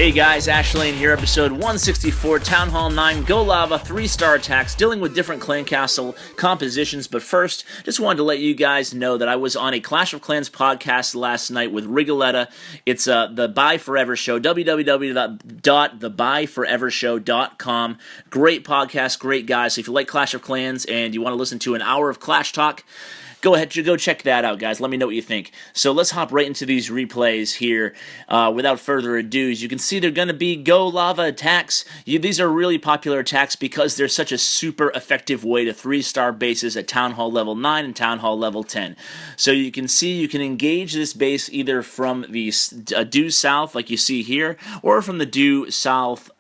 Hey guys, Ashlane here, episode 164, Town Hall 9, GoLava, 3-star attacks, dealing with different clan castle compositions, but first, just wanted to let you guys know that I was on a Clash of Clans podcast last night with Rigoletta. It's the Buy Forever Show, www.thebuyforevershow.com. Great podcast, great guys, so if you like Clash of Clans and you want to listen to an hour of Clash talk, go ahead, go check that out, guys. Let me know what you think. So let's hop right into these replays here. Without further ado, as you can see, they're going to be GoLava attacks. These are really popular attacks because they're such a super effective way to 3-star bases at Town Hall level 9 and Town Hall level 10. So you can see you can engage this base either from the due south, like you see here, or from the due south.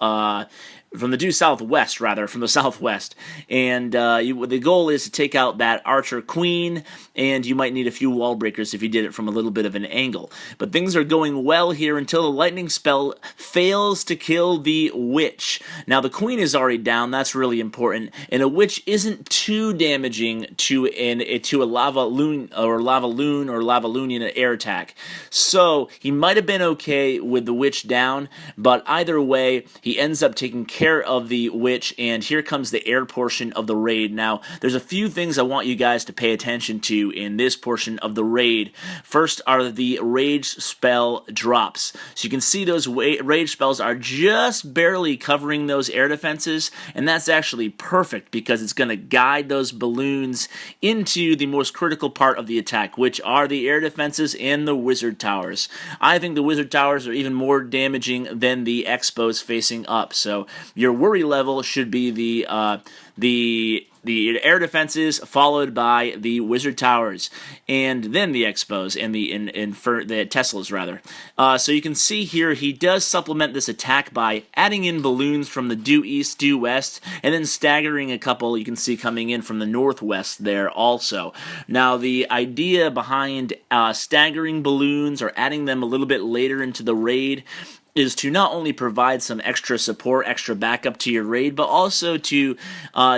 From the southwest, and the goal is to take out that archer queen, and you might need a few wall breakers if you did it from a little bit of an angle. But things are going well here until the lightning spell fails to kill the witch. Now the queen is already down, that's really important, and a witch isn't too damaging to a LavaLoon or LavaLoonian air attack. So he might have been okay with the witch down, but either way, he ends up taking care of the witch, and here comes the air portion of the raid. Now, there's a few things I want you guys to pay attention to in this portion of the raid. First are the rage spell drops. So you can see those rage spells are just barely covering those air defenses, and that's actually perfect because it's going to guide those balloons into the most critical part of the attack, which are the air defenses and the wizard towers. I think the wizard towers are even more damaging than the expos facing up, so your worry level should be the air defenses followed by the wizard towers, and then the expos and the Teslas rather. So you can see here he does supplement this attack by adding in balloons from the due east, due west, and then staggering a couple you can see coming in from the northwest there also. Now the idea behind staggering balloons or adding them a little bit later into the raid is to not only provide some extra support, extra backup to your raid, but also to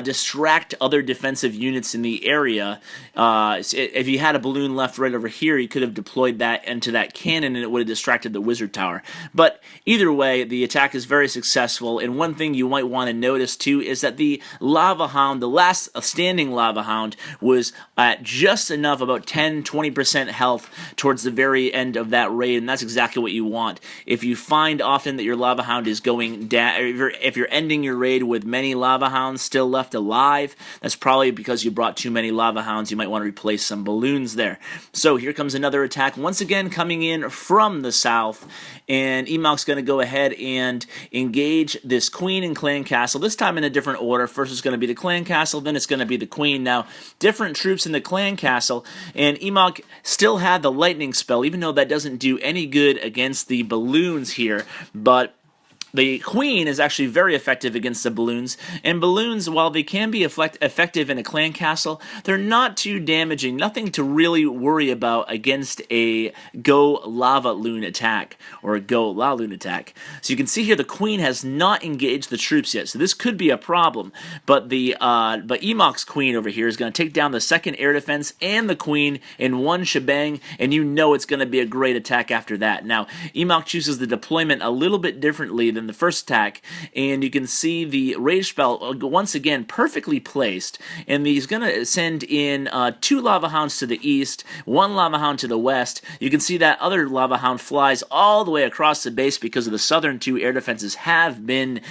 distract other defensive units in the area. If you had a balloon left right over here, you could have deployed that into that cannon and it would have distracted the wizard tower. But either way, the attack is very successful, and one thing you might want to notice too is that the Lava Hound, the last standing Lava Hound, was at just enough, about 10-20% health towards the very end of that raid, and that's exactly what you want. If you find often that your Lava Hound is going down, if you're ending your raid with many Lava Hounds still left alive, that's probably because you brought too many Lava Hounds. You might want to replace some balloons there. So here comes another attack, once again coming in from the south, and Emok's going to go ahead and engage this queen and clan castle, this time in a different order. First it's going to be the clan castle, then it's going to be the queen. Now, different troops in the clan castle, and Emok still had the lightning spell, even though that doesn't do any good against the balloons here. But the queen is actually very effective against the balloons, and balloons, while they can be effective in a clan castle, they're not too damaging, nothing to really worry about against a GoLavaLoon attack, or a GoLavaLoon attack. So you can see here the queen has not engaged the troops yet, so this could be a problem, but Emok's queen over here is going to take down the second air defense and the queen in one shebang, and you know it's going to be a great attack after that. Now, Emok chooses the deployment a little bit differently than the first attack, and you can see the rage spell once again perfectly placed, and he's going to send in 2 Lava Hounds to the east, 1 Lava Hound to the west. You can see that other Lava Hound flies all the way across the base because of the southern 2 air defenses have been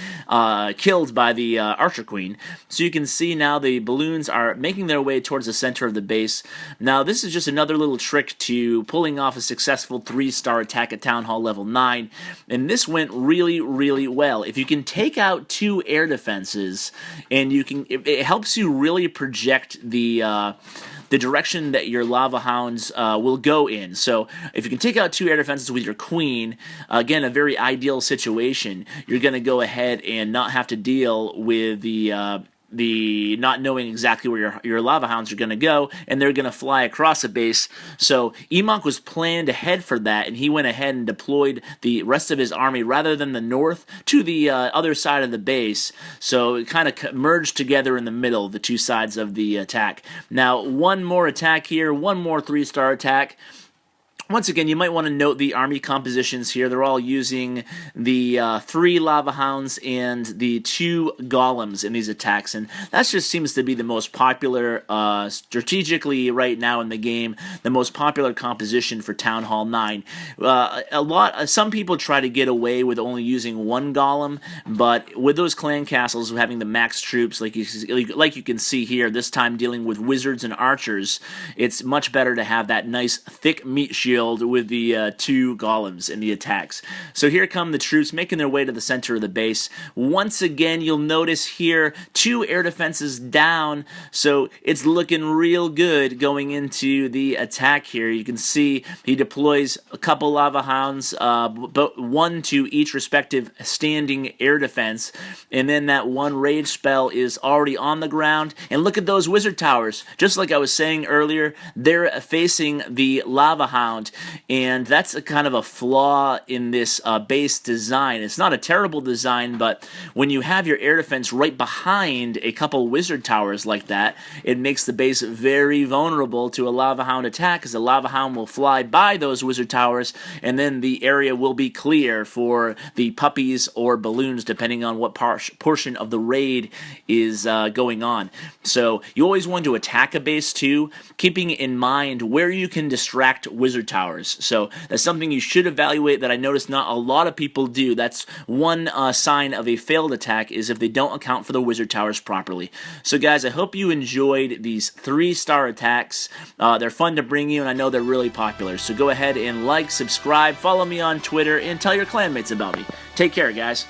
killed by the Archer Queen. So you can see now the balloons are making their way towards the center of the base. Now this is just another little trick to pulling off a successful 3-star attack at Town Hall level 9, and this went really well. If you can take out 2 air defenses, and it helps you really project the direction that your Lava Hounds will go in. So if you can take out 2 air defenses with your queen, again, a very ideal situation, you're going to go ahead and not have to deal with the not knowing exactly where your Lava Hounds are going to go, and they're going to fly across the base. So Emok was planned ahead for that, and he went ahead and deployed the rest of his army rather than the north to the other side of the base. So it kind of merged together in the middle, the 2 sides of the attack. Now, one more attack here, one more 3-star attack. Once again, you might want to note the army compositions here. They're all using the 3 lava hounds and the 2 golems in these attacks, and that just seems to be the most popular, strategically right now in the game, the most popular composition for Town Hall 9. Some people try to get away with only using 1 golem, but with those clan castles having the max troops, like you can see here, this time dealing with wizards and archers, it's much better to have that nice thick meat shield with the 2 golems in the attacks. So here come the troops making their way to the center of the base. Once again, you'll notice here 2 air defenses down, so it's looking real good going into the attack here. You can see he deploys a couple lava hounds, but 1 to each respective standing air defense, and then that 1 rage spell is already on the ground. And look at those wizard towers. Just like I was saying earlier, they're facing the lava hound, and that's a kind of a flaw in this base design. It's not a terrible design, but when you have your air defense right behind a couple wizard towers like that, it makes the base very vulnerable to a lava hound attack, because the lava hound will fly by those wizard towers, and then the area will be clear for the puppies or balloons, depending on what portion of the raid is going on. So you always want to attack a base too, keeping in mind where you can distract wizard towers. So that's something you should evaluate that I noticed not a lot of people do. That's one sign of a failed attack, is if they don't account for the wizard towers properly. So guys, I hope you enjoyed these 3-star attacks. They're fun to bring you, and I know they're really popular. So go ahead and like, subscribe, follow me on Twitter, and tell your clanmates about me. Take care, guys.